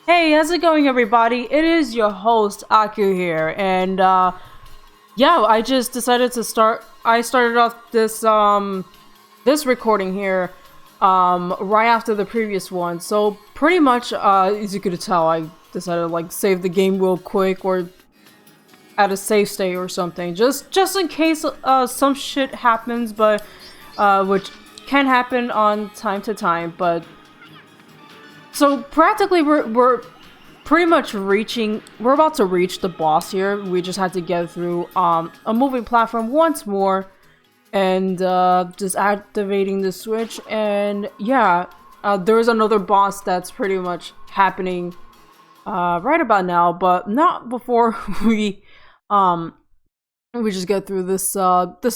Hey, how's it going, everybody? It is your host, Aku here, and, yeah, I just decided to I started off this recording here, right after the previous one, so pretty much, as you could tell, I decided to, like, save the game real quick, or at a save state or something, just in case, some shit happens, but, which can happen on time to time, but so practically we're pretty much we're about to reach the boss here. We just had to get through a moving platform once more and just activating the switch, and yeah, there's another boss that's pretty much happening right about now, but not before we just get through this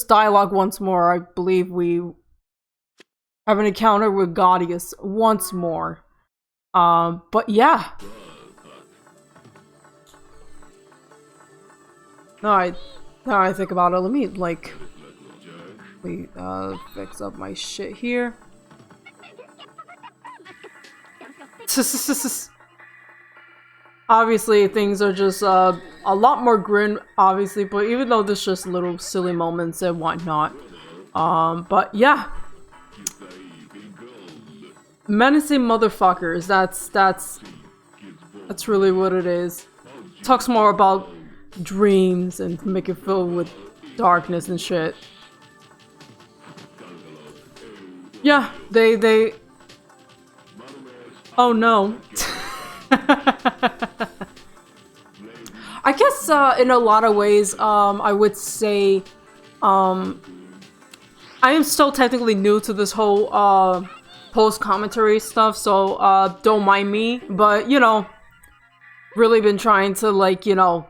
dialogue once more. I believe we have an encounter with Gaudius once more. But yeah. Now I think about it, let me, like, fix up my shit here. Obviously, things are just, a lot more grim, obviously, but even though there's just little silly moments and whatnot. But yeah. Menacing motherfuckers, that's really what it is. Talks more about dreams and make it filled with darkness and shit. Yeah, they oh no. I guess in a lot of ways I would say I am still technically new to this whole post-commentary stuff, so don't mind me, but you know, really been trying to, like, you know,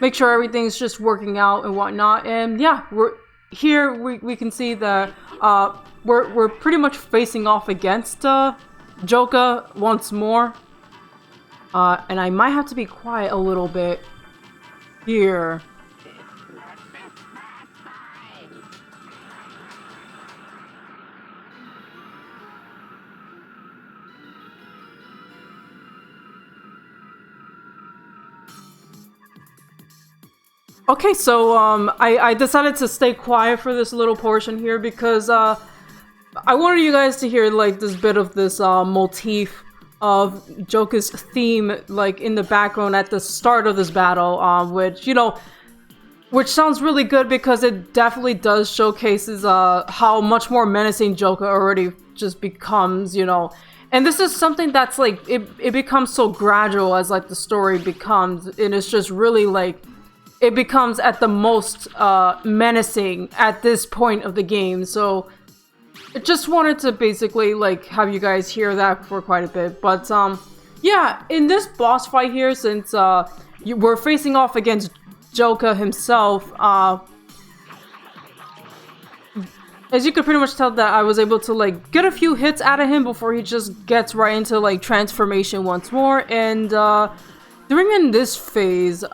make sure everything's just working out and whatnot, and yeah, we're here. We can see that we're pretty much facing off against Joka once more, and I might have to be quiet a little bit here. Okay, so I decided to stay quiet for this little portion here because I wanted you guys to hear, like, this bit of this motif of Joka's theme, like, in the background at the start of this battle, which, you know, which sounds really good because it definitely does showcases how much more menacing Joka already just becomes, you know. And this is something that's, like, it becomes so gradual as, like, the story becomes, and it's just really, like, it becomes at the most menacing at this point of the game. So I just wanted to basically, like, have you guys hear that for quite a bit. But yeah, in this boss fight here, since we're facing off against Joka himself, as you could pretty much tell that I was able to, like, get a few hits out of him before he just gets right into, like, transformation once more. And during this phase,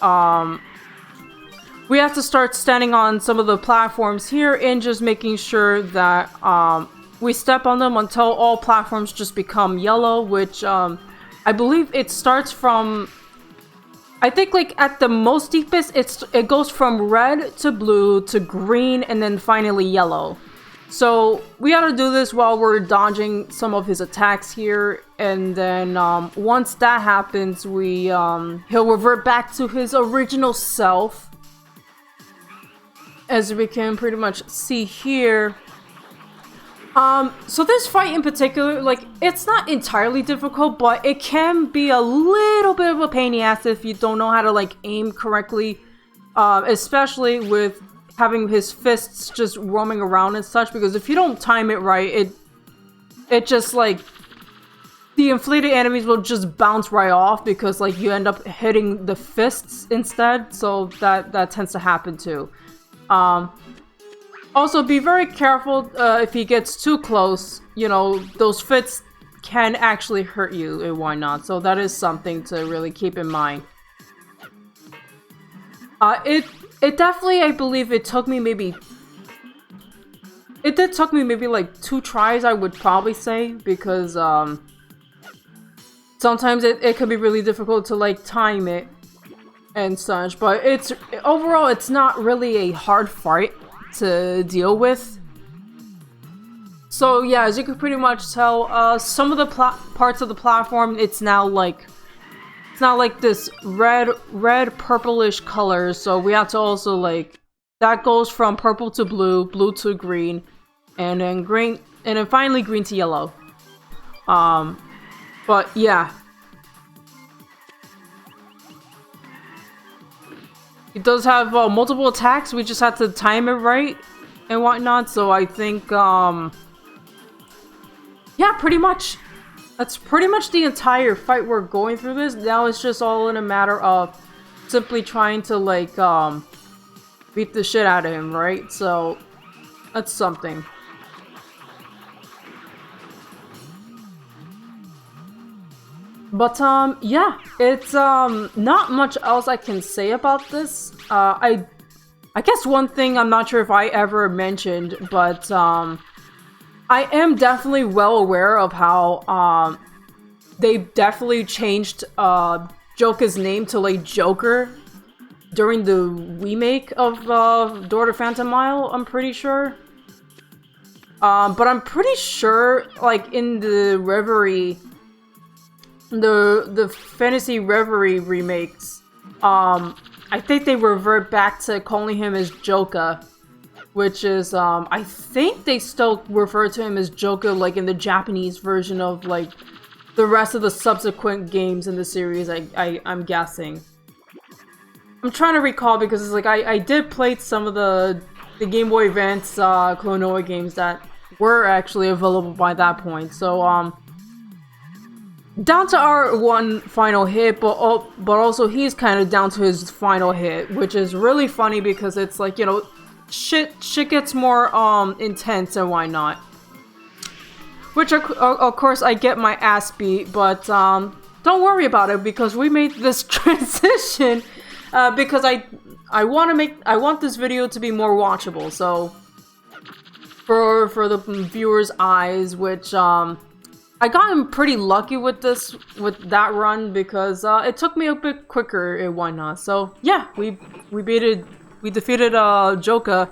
we have to start standing on some of the platforms here and just making sure that we step on them until all platforms just become yellow, which I believe it starts from, I think, like, at the most deepest, it goes from red to blue to green and then finally yellow. So we gotta do this while we're dodging some of his attacks here, and then once that happens, he'll revert back to his original self. As we can pretty much see here. So this fight in particular, like, it's not entirely difficult, but it can be a little bit of a pain in the ass if you don't know how to, like, aim correctly. Especially with having his fists just roaming around and such, because if you don't time it right, it just, like, the inflated enemies will just bounce right off because, like, you end up hitting the fists instead, so that tends to happen too. Also, be very careful if he gets too close. You know, those fits can actually hurt you and whatnot, so that is something to really keep in mind. It definitely, I believe it took me maybe... It did took me maybe, like, 2 tries, I would probably say, because, to sometimes it could be really difficult to like time it and such, but it's overall it's not really a hard fight to deal with. So yeah, as you can pretty much tell, some of the parts of the platform, it's now like this red purplish color, so we have to also like, that goes from purple to blue, blue to green, and then green, and then finally green to yellow. But yeah. It does have multiple attacks, we just have to time it right and whatnot, so I think, yeah, pretty much. That's pretty much the entire fight we're going through this. Now it's just all in a matter of simply trying to, like, beat the shit out of him, right? So, that's something. But, yeah, it's, not much else I can say about this. I guess one thing I'm not sure if I ever mentioned, but, I am definitely well aware of how, they definitely changed, Joker's name to, like, Joker during the remake of, Door to Phantomile, I'm pretty sure. But I'm pretty sure, like, in the Reverie, the Fantasy Reverie remakes, I think they revert back to calling him as Joker, which is, I think they still refer to him as Joker, like, in the Japanese version of, like, the rest of the subsequent games in the series, I'm guessing. I'm trying to recall because it's like, I did play some of the Game Boy Advance, Klonoa games that were actually available by that point, so, down to our one final hit, but also he's kind of down to his final hit, which is really funny because it's like, you know, shit gets more intense and why not. Which of course I get my ass beat, but don't worry about it because we made this transition because I want this video to be more watchable, so for the viewers' eyes, which I got pretty lucky with that run because it took me a bit quicker and whatnot. So yeah, we defeated Joker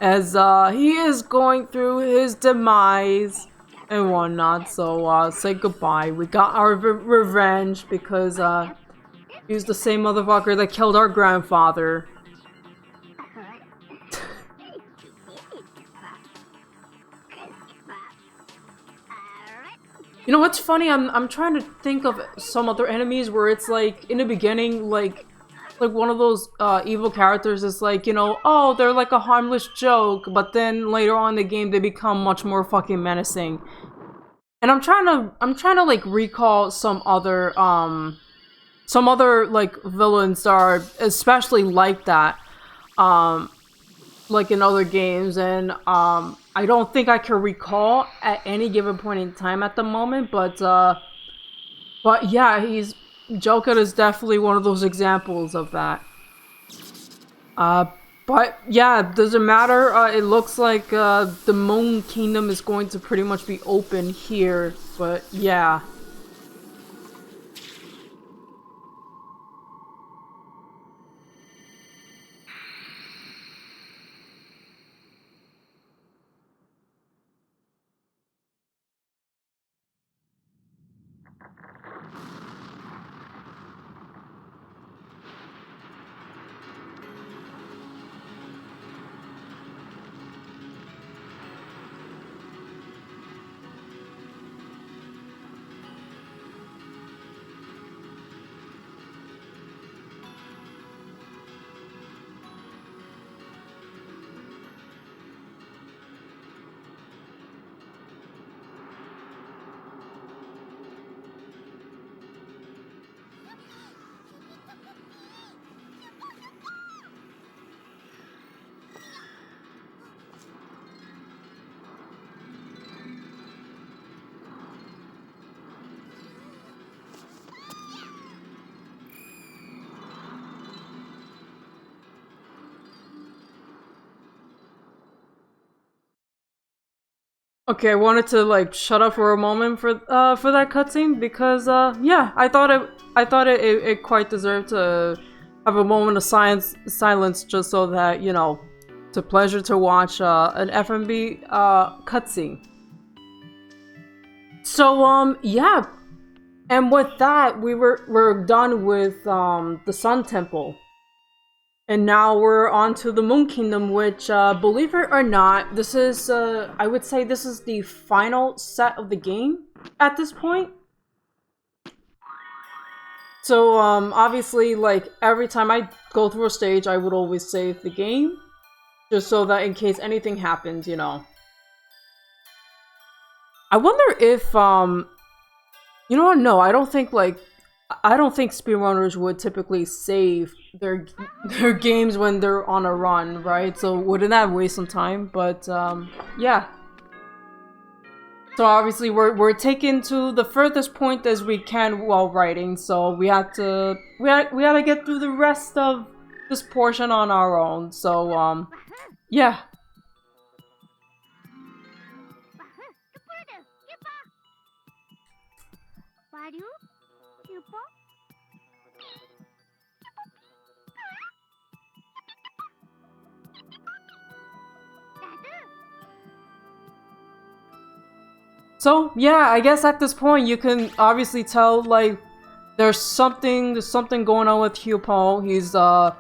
as he is going through his demise and whatnot. So say goodbye. We got our revenge because he's the same motherfucker that killed our grandfather. You know what's funny? I'm trying to think of some other enemies where it's like in the beginning, like one of those evil characters is like, you know, oh, they're like a harmless joke, but then later on in the game they become much more fucking menacing. And I'm trying to like recall some other like villains that are especially like that, like in other games, and I don't think I can recall at any given point in time at the moment, but yeah, Joker is definitely one of those examples of that. But yeah, doesn't matter. It looks like the Moon Kingdom is going to pretty much be open here, but yeah. Okay, I wanted to like shut up for a moment for that cutscene because yeah, I thought it quite deserved to have a moment of silence just so that, you know, it's a pleasure to watch an FMB cutscene. So yeah, and with that we're done with the Sun Temple. And now we're on to the Moon Kingdom, which, believe it or not, this is, I would say this is the final set of the game at this point. So, obviously, like, every time I go through a stage, I would always save the game. Just so that in case anything happens, you know. I wonder if, you know what, no, I don't think, like, I don't think speedrunners would typically save their games when they're on a run, right? So wouldn't that waste some time? But yeah. So obviously we're taken to the furthest point as we can while writing. So we had to get through the rest of this portion on our own. So yeah. So yeah, I guess at this point you can obviously tell like there's something going on with Hyupo. He's kind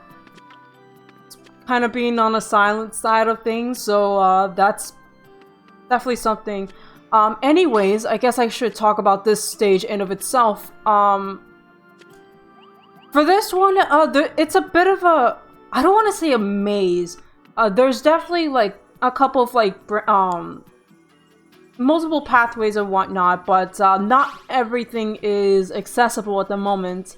of being on the silent side of things, so that's definitely something. Anyways, I guess I should talk about this stage in of itself. For this one, it's a bit of a, I don't want to say a maze. There's definitely like a couple of like multiple pathways and whatnot, but not everything is accessible at the moment.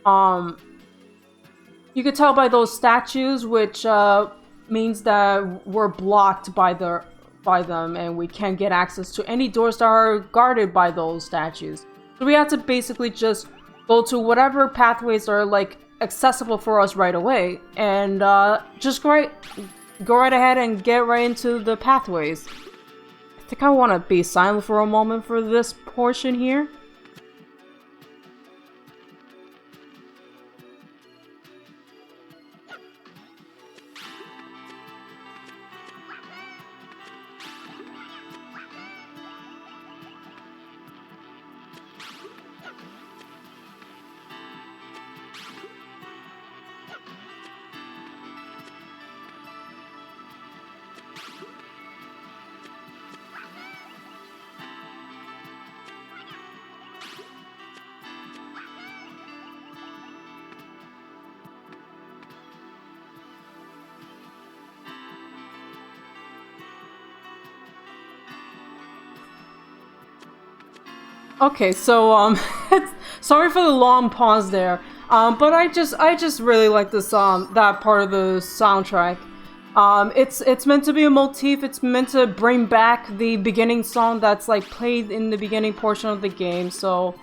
You could tell by those statues, which means that we're blocked by them, and we can't get access to any doors that are guarded by those statues. So we have to basically just go to whatever pathways are like accessible for us right away, and just go right ahead and get right into the pathways. I think I want to be silent for a moment for this portion here. Okay, so sorry for the long pause there. But I just really like this that part of the soundtrack. It's meant to be a motif. It's meant to bring back the beginning song that's like played in the beginning portion of the game. So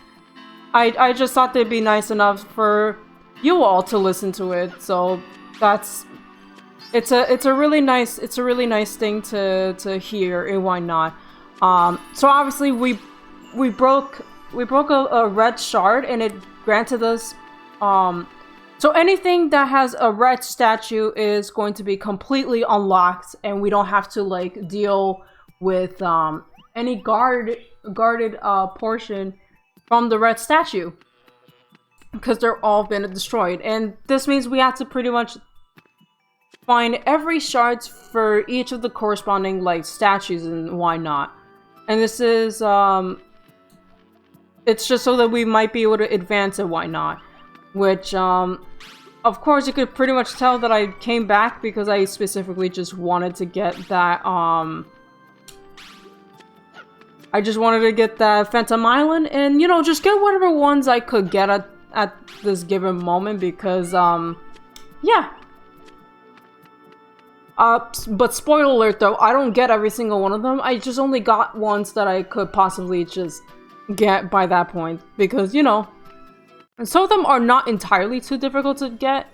I just thought they'd be nice enough for you all to listen to it. So it's a really nice thing to hear, and why not? So obviously we broke a red shard, and it granted us so anything that has a red statue is going to be completely unlocked, and we don't have to like deal with any guarded portion from the red statue, because they're all been destroyed. And this means we have to pretty much find every shards for each of the corresponding like statues and why not. And this is it's just so that we might be able to advance and why not. Which of course you could pretty much tell that I came back because I specifically just wanted to get that I just wanted to get that Phantomile, and you know, just get whatever ones I could get at this given moment, because yeah. But spoiler alert though, I don't get every single one of them. I just only got ones that I could possibly just get by that point, because, you know, some of them are not entirely too difficult to get,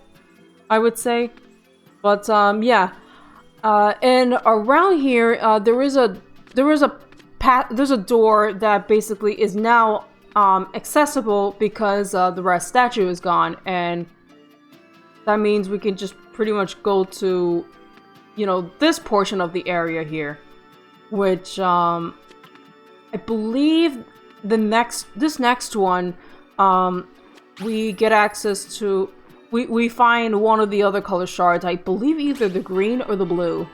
I would say. But yeah. And around here, there is a there's a door that basically is now accessible because the red statue is gone, and that means we can just pretty much go to, you know, this portion of the area here, which I believe this next one, we get access to. We find one of the other color shards. I believe either the green or the blue.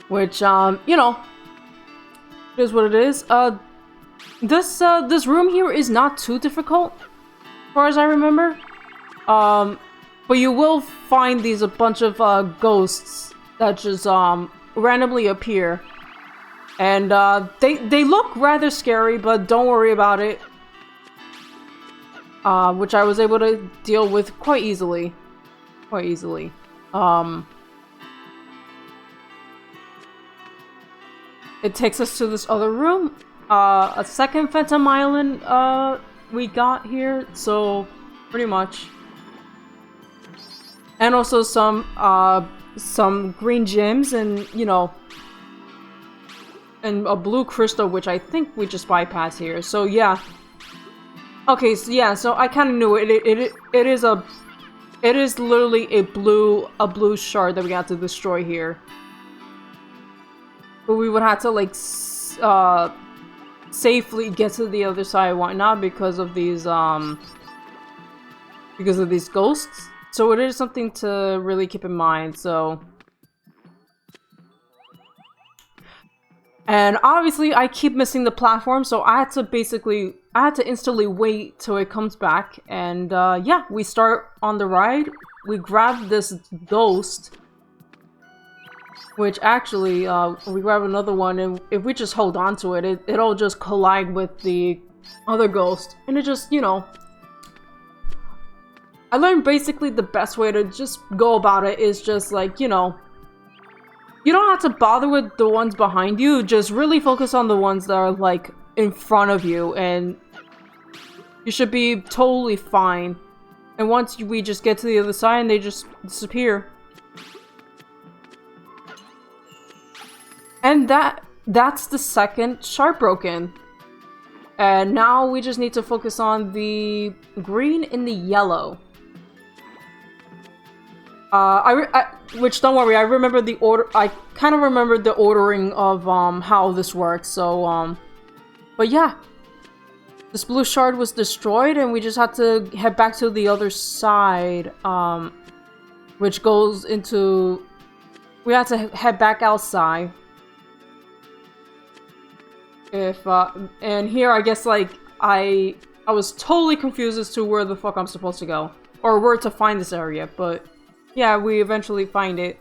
Which, you know, is what it is. This room here is not too difficult, as far as I remember. But you will find a bunch of ghosts that just randomly appear, and they look rather scary, but don't worry about it. Which I was able to deal with quite easily. It takes us to this other room. A second Phantomile we got here, so pretty much. And also some green gems and, you know, and a blue crystal, which I think we just bypass here. So yeah. Okay, so yeah, so I kind of knew it. It is literally a blue shard that we have to destroy here. But we would have to like safely get to the other side, why not? Because of these ghosts. So it is something to really keep in mind. So, and obviously I keep missing the platform, so I had to instantly wait till it comes back, and yeah, we start on the ride. We grab this ghost, which actually, we grab another one, and if we just hold on to it, it'll just collide with the other ghost, and it just, you know. I learned basically the best way to just go about it is just like, you know, you don't have to bother with the ones behind you, just really focus on the ones that are like in front of you, and you should be totally fine. And once we just get to the other side, they just disappear. And that's the second shard broken. And now we just need to focus on the green and the yellow. Which, don't worry, I remember the order. I kind of remembered the ordering of how this works. So but yeah, this blue shard was destroyed, and we just had to head back to the other side, which goes into. We had to head back outside. And here I guess like I was totally confused as to where the fuck I'm supposed to go or where to find this area, but yeah, we eventually find it.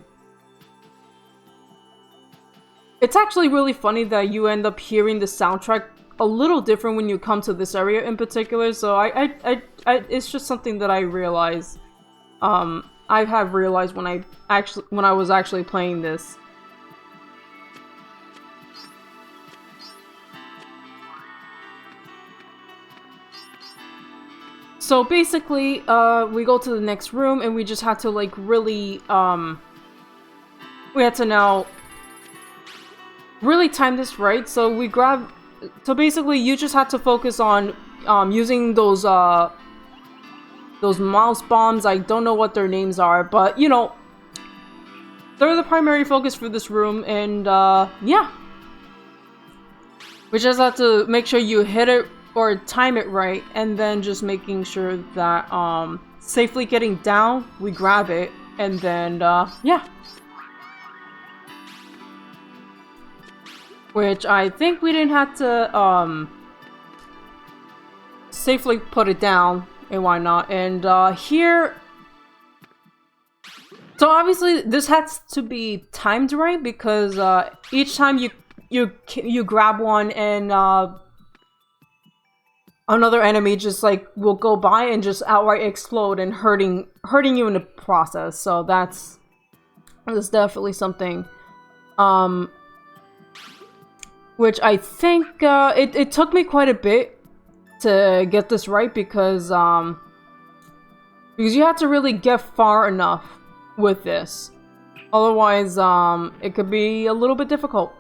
It's actually really funny that you end up hearing the soundtrack a little different when you come to this area in particular. So it's just something that I realized. I have realized when I was actually playing this. So basically, we go to the next room, and we just had to like really, we had to now really time this right. So we grab, so basically you just had to focus on using those mouse bombs. I don't know what their names are, but you know, they're the primary focus for this room, and yeah. We just have to make sure you hit it or time it right, and then just making sure that safely getting down, we grab it, and then yeah. Which I think we didn't have to safely put it down, and why not? And here, so obviously this has to be timed right, because each time you grab one, and another enemy just like will go by and just outright explode and hurting you in the process. So that's definitely something which I think it took me quite a bit to get this right, because you have to really get far enough with this, otherwise it could be a little bit difficult.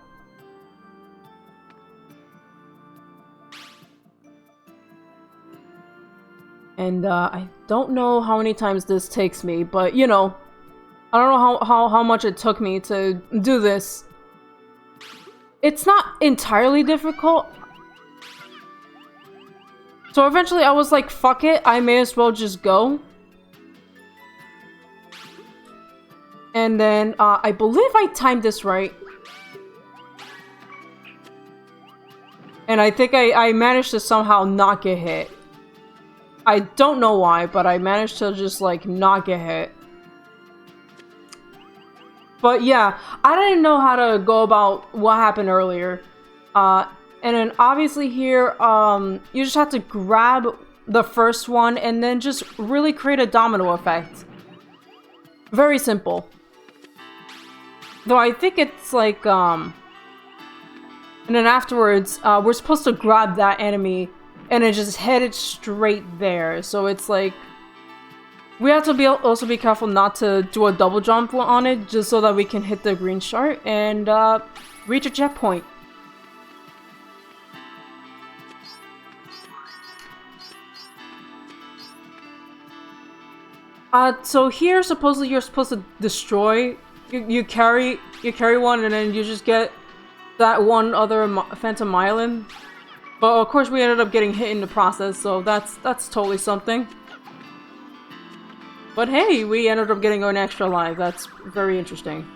And I don't know how many times this takes me, but you know, I don't know how much it took me to do this. It's not entirely difficult. So eventually I was like, fuck it, I may as well just go. And then I believe I timed this right. And I think I managed to somehow not get hit. I don't know why, but I managed to just like not get hit. But yeah, I didn't know how to go about what happened earlier. And then obviously here, you just have to grab the first one and then just really create a domino effect. Very simple. Though I think it's like, and then afterwards, we're supposed to grab that enemy and then just head it straight there. So it's like, we have to also be careful not to do a double jump on it, just so that we can hit the green shard and reach a checkpoint. So here, supposedly you're supposed to destroy. You carry one, and then you just get that one other Phantomile in. But of course, we ended up getting hit in the process, so that's totally something. But hey, we ended up getting an extra life. That's very interesting.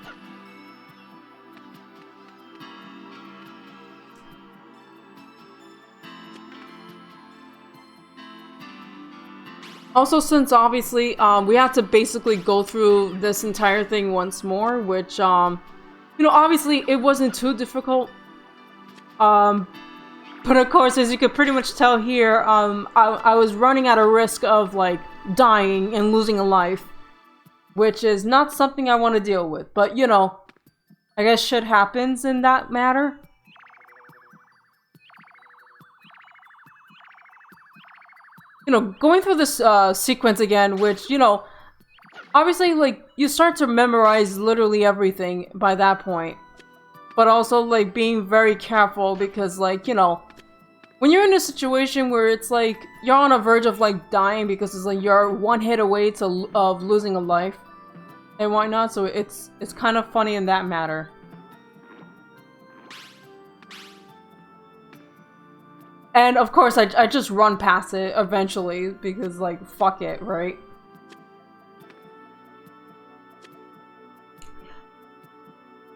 Also, since obviously we have to basically go through this entire thing once more, which you know, obviously it wasn't too difficult. But of course, as you could pretty much tell here, I was running at a risk of like dying and losing a life, which is not something I want to deal with. But you know, I guess shit happens in that matter. You know, going through this sequence again, which, you know, obviously, like, you start to memorize literally everything by that point. But also, like, being very careful because, like, you know, when you're in a situation where it's like, you're on a verge of, like, dying because it's like, you're one hit away of losing a life and whatnot, so it's kind of funny in that matter. And of course, I just run past it eventually because, like, fuck it, right?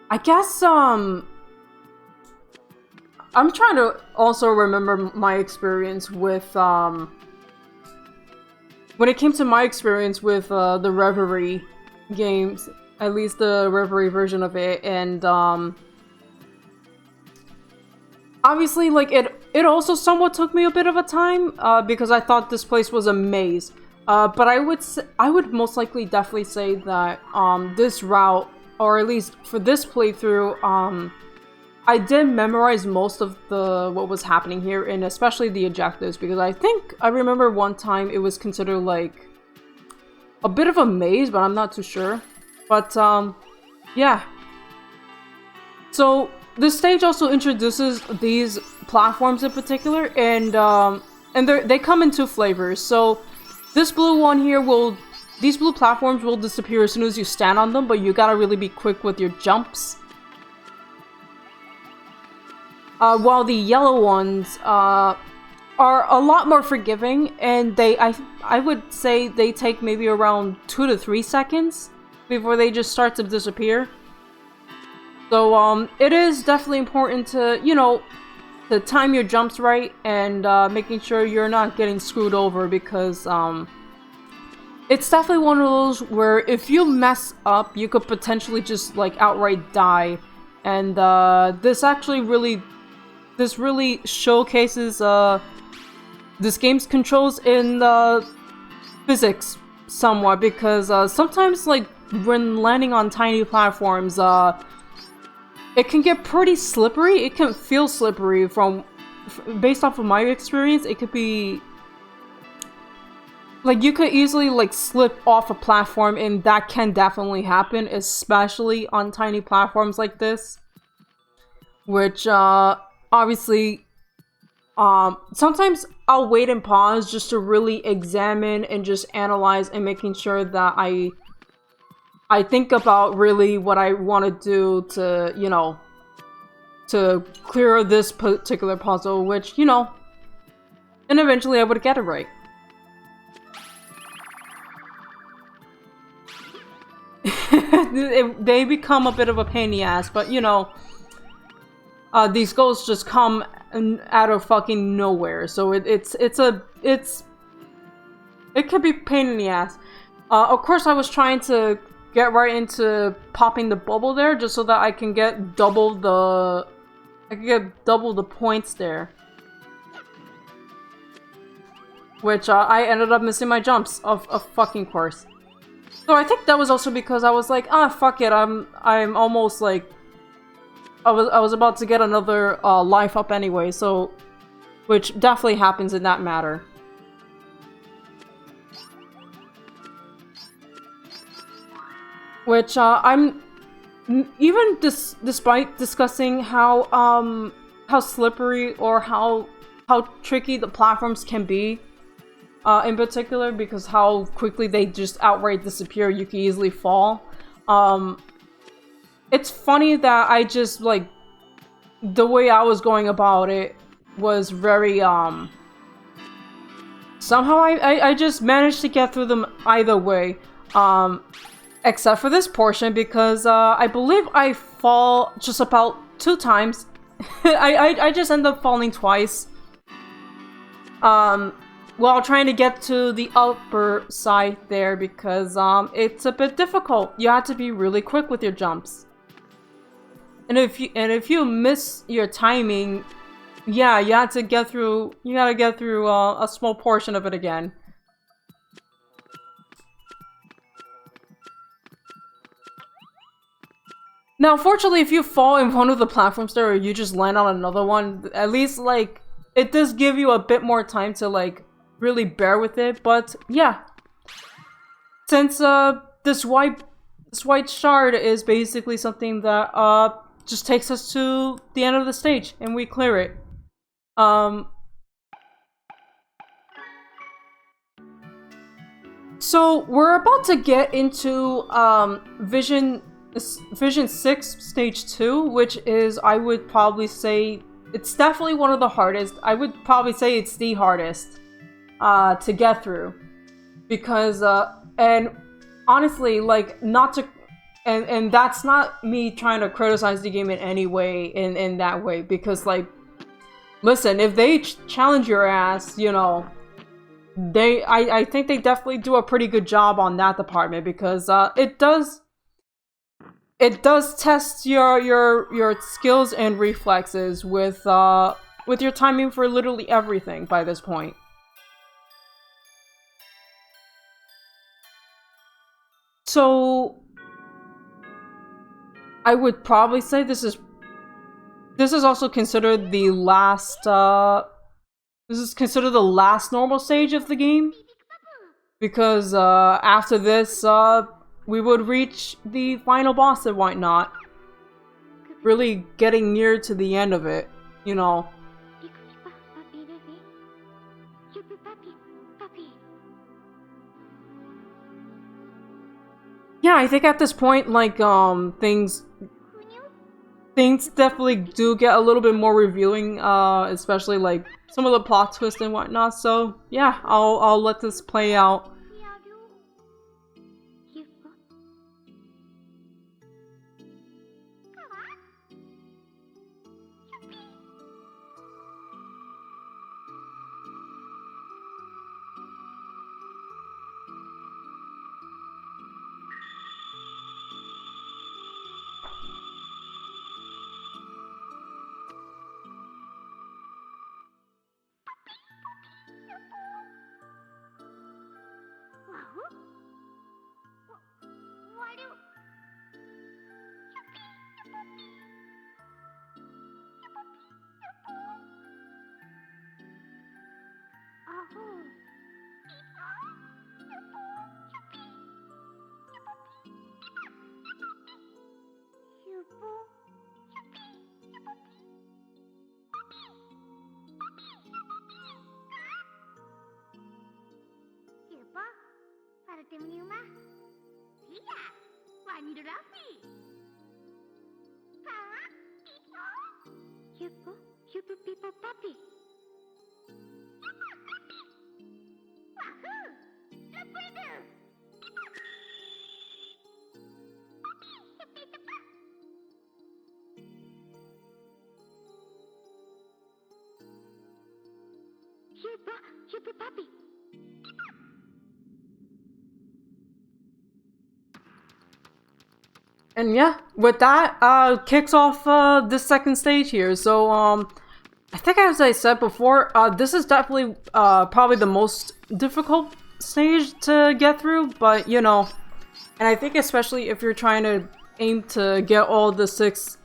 I guess, I'm trying to also remember my experience with, when it came to my experience with, the Reverie games, at least the Reverie version of it, and, obviously, like, it also somewhat took me a bit of a time, because I thought this place was a maze. But I would most likely definitely say that, this route, or at least for this playthrough, I did memorize most of what was happening here, and especially the objectives, because I think I remember one time it was considered, like, a bit of a maze, but I'm not too sure. But, yeah. So, this stage also introduces these platforms in particular, and they come in two flavors. So this blue one here these blue platforms will disappear as soon as you stand on them, but you gotta really be quick with your jumps. While the yellow ones are a lot more forgiving, and I would say they take maybe around 2 to 3 seconds before they just start to disappear. So, it is definitely important to, you know, to time your jumps right and, making sure you're not getting screwed over because, it's definitely one of those where if you mess up, you could potentially just, like, outright die. And, this really showcases, this game's controls in, physics somewhat because, sometimes, like, when landing on tiny platforms, it can get pretty slippery. It can feel slippery based off of my experience. It could be like you could easily like slip off a platform, and that can definitely happen, especially on tiny platforms like this. Which obviously Sometimes I'll wait and pause just to really examine and just analyze and making sure that I think about really what I want to do to, you know, to clear this particular puzzle, which, you know, and eventually I would get it right. They become a bit of a pain in the ass, but you know, these goals just come out of fucking nowhere. So it could be pain in the ass. Of course, I was trying to get right into popping the bubble there, just so that I can get double the points there. Which I ended up missing my jumps of fucking course. So I think that was also because I was like, ah, fuck it, I'm almost like I was about to get another life up anyway, so which definitely happens in that matter. Which I'm even despite discussing how slippery or how tricky the platforms can be. In particular, because how quickly they just outright disappear, you can easily fall. It's funny that I just, like, the way I was going about it was very, somehow I just managed to get through them either way. Except for this portion, because, I believe I fall just about 2 times. I just end up falling twice. While trying to get to the upper side there, because it's a bit difficult. You have to be really quick with your jumps, and if you miss your timing, yeah, you have to get through. You gotta get through a small portion of it again. Now, fortunately, if you fall in one of the platforms there, or you just land on another one, at least like it does give you a bit more time to like really bear with it. But yeah, since this white shard is basically something that just takes us to the end of the stage and we clear it. So we're about to get into Vision 6 stage 2, which is, I would probably say, it's definitely one of the hardest. I would probably say it's the hardest to get through, because and honestly, like, not to, and that's not me trying to criticize the game in any way, in that way, because like, listen, if they challenge your ass, you know, I think they definitely do a pretty good job on that department, because it does test your skills and reflexes with your timing for literally everything by this point. So I would probably say this is also considered the last this is considered the last normal stage of the game, because after this we would reach the final boss and whatnot, really getting near to the end of it, you know. Yeah, I think at this point, like, things definitely do get a little bit more revealing, especially like some of the plot twists and whatnot. So yeah, I'll let this play out. And yeah, with that, kicks off this second stage here. So I think as I said before, this is definitely probably the most difficult stage to get through, but you know, and I think especially if you're trying to aim to get all the 6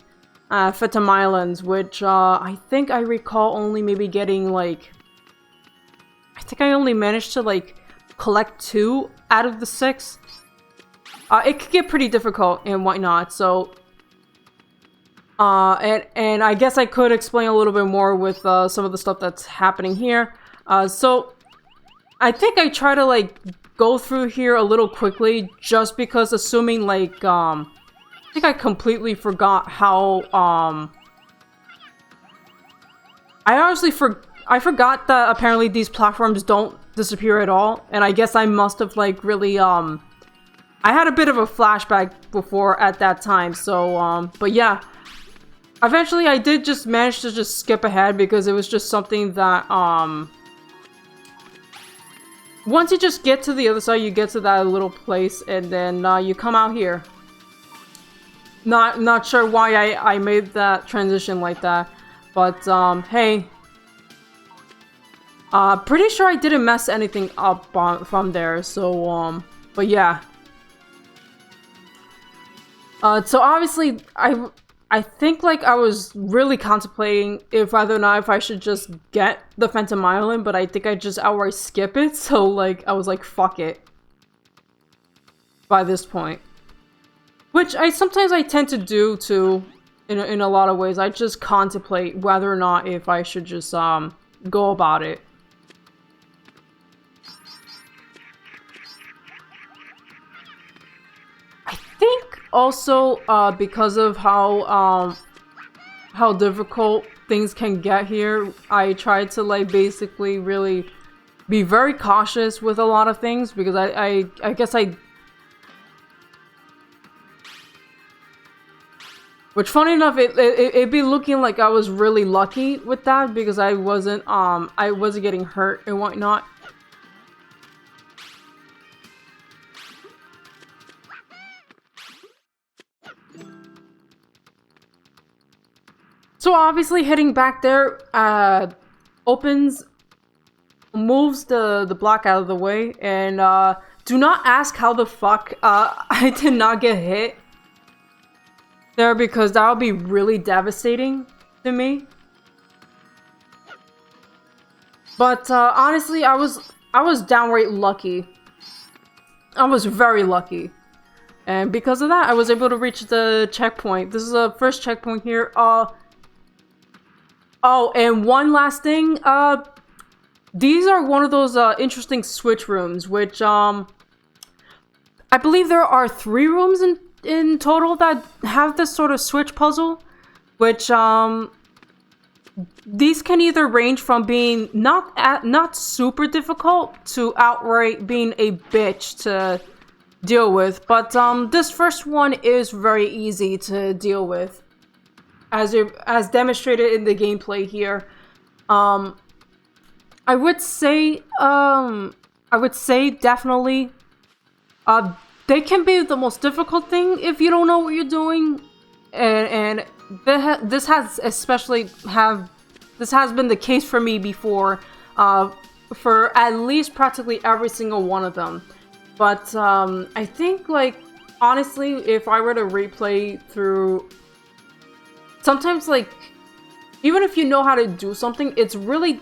Phantom Islands, which I think I recall only maybe getting like, I think I only managed to like collect 2 out of the 6. It could get pretty difficult and whatnot, so and I guess I could explain a little bit more with some of the stuff that's happening here. So I think I try to like go through here a little quickly, just because assuming like I think I completely forgot how I forgot that apparently these platforms don't disappear at all, and I guess I must have like really I had a bit of a flashback before at that time, so but yeah, eventually I did just manage to just skip ahead because it was just something that once you just get to the other side, you get to that little place, and then you come out here. Not sure why I made that transition like that, but hey, pretty sure I didn't mess anything up from there. So but yeah. So obviously, I think like I was really contemplating if whether or not if I should just get the Phantom Island, but I think I just outright skip it. So like I was like, fuck it. By this point, which I sometimes I tend to do too, in a lot of ways. I just contemplate whether or not if I should just go about it. I think also because of how difficult things can get here, I try to like basically really be very cautious with a lot of things, because I guess which funny enough, it'd be looking like I was really lucky with that, because I wasn't getting hurt and whatnot. So obviously heading back there moves the block out of the way, and do not ask how the fuck I did not get hit there, because that would be really devastating to me. But honestly, I was downright lucky. I was very lucky. And because of that, I was able to reach the checkpoint. This is the first checkpoint here. Oh, and one last thing, these are one of those interesting switch rooms, which I believe there are 3 rooms in total that have this sort of switch puzzle, which these can either range from being not super difficult to outright being a bitch to deal with, but this first one is very easy to deal with, as demonstrated in the gameplay here. I would say definitely they can be the most difficult thing if you don't know what you're doing, and this has been the case for me before, for at least practically every single one of them. But I think, like, honestly, if I were to replay through, sometimes, like, even if you know how to do something, it's really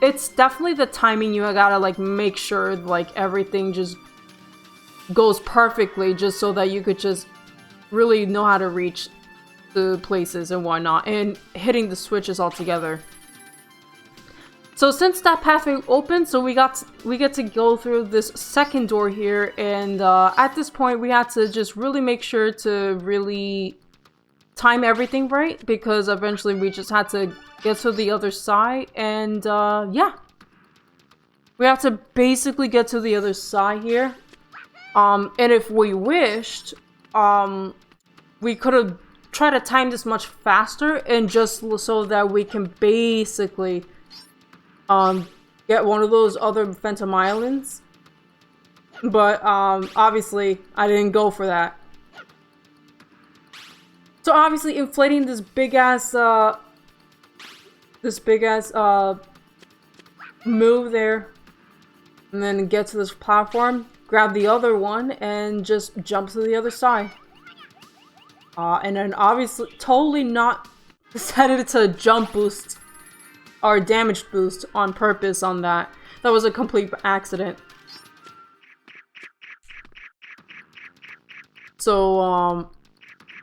it's definitely the timing. You gotta like make sure like everything just goes perfectly, just so that you could just really know how to reach the places and whatnot, and hitting the switches all together. So since that pathway opened, so we get to go through this second door here, and at this point we had to just really make sure to really time everything right, because eventually we just had to get to the other side, and yeah. We have to basically get to the other side here. And if we wished, we could have tried to time this much faster, and just so that we can basically get one of those other Phantomilans. But obviously I didn't go for that. So obviously inflating this big ass move there, and then get to this platform, grab the other one, and just jump to the other side. And then obviously totally not decided to jump boost or damage boost on purpose on that. That was a complete accident. So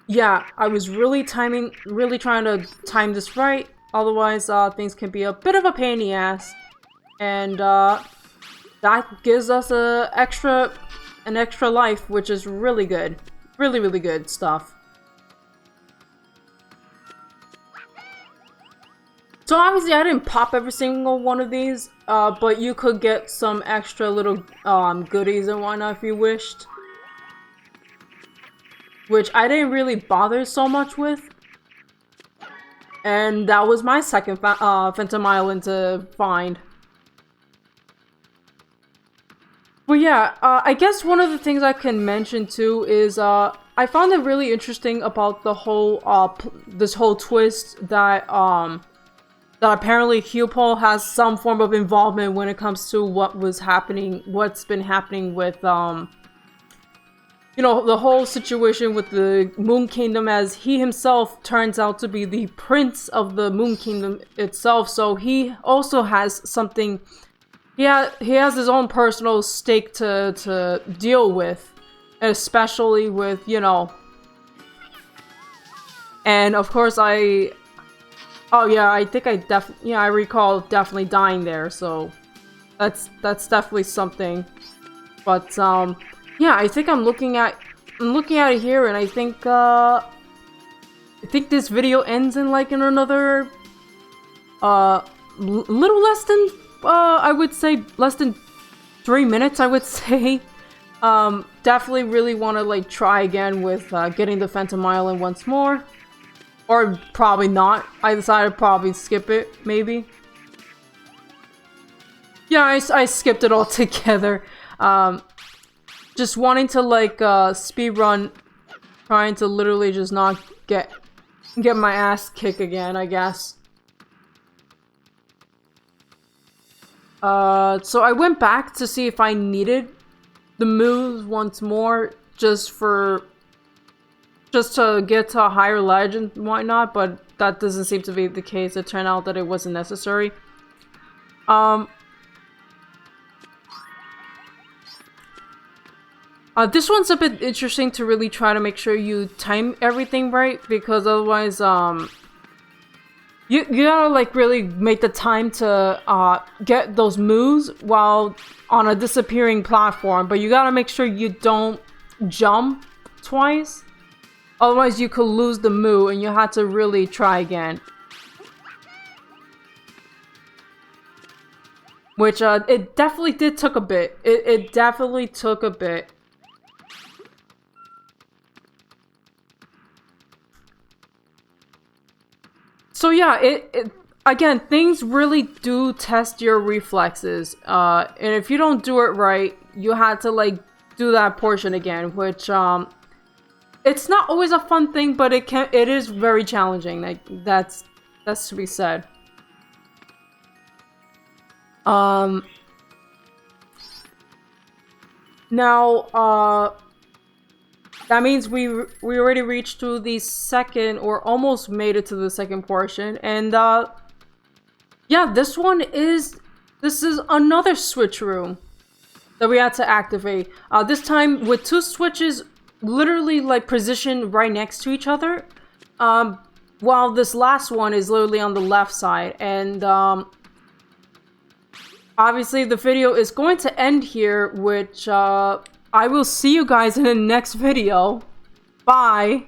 yeah, I was really trying to time this right. Otherwise, things can be a bit of a pain in the ass. And that gives us an extra life, which is really good. Really, really good stuff. So obviously I didn't pop every single one of these, but you could get some extra little goodies and whatnot if you wished. Which I didn't really bother so much with. And that was my second Phantomile to find. But yeah, I guess one of the things I can mention too is I found it really interesting about the whole this whole twist that that apparently Huepol has some form of involvement when it comes to what's been happening with you know, the whole situation with the Moon Kingdom, as he himself turns out to be the prince of the Moon Kingdom itself. So he also has something. He has his own personal stake to deal with, especially with, you know. And of course I recall definitely dying there, so that's definitely something. But yeah, I think I'm looking at it here, and I think this video ends in like in another little less than I would say less than 3 minutes, I would say. Definitely really want to like try again with getting the Phantomile once more. Or probably not. I decided to probably skip it, maybe. Yeah, I skipped it altogether. Just wanting to like speedrun, trying to literally just not get my ass kicked again, I guess. So I went back to see if I needed the moves once more, just to get to a higher ledge and whatnot, but that doesn't seem to be the case. It turned out that it wasn't necessary. This one's a bit interesting to really try to make sure you time everything right, because otherwise, you gotta like really make the time to get those moves while on a disappearing platform, but you gotta make sure you don't jump twice. Otherwise, you could lose the move, and you had to really try again. Which it definitely did took a bit. It definitely took a bit. So yeah, again, things really do test your reflexes, and if you don't do it right, you had to like do that portion again, which it's not always a fun thing, but it is very challenging. Like that's to be said. Now that means we already reached to the second, or almost made it to the second portion, and yeah, this is another switch room that we had to activate. This time with 2 switches literally like positioned right next to each other, while this last one is literally on the left side. And obviously the video is going to end here, which I will see you guys in the next video. Bye!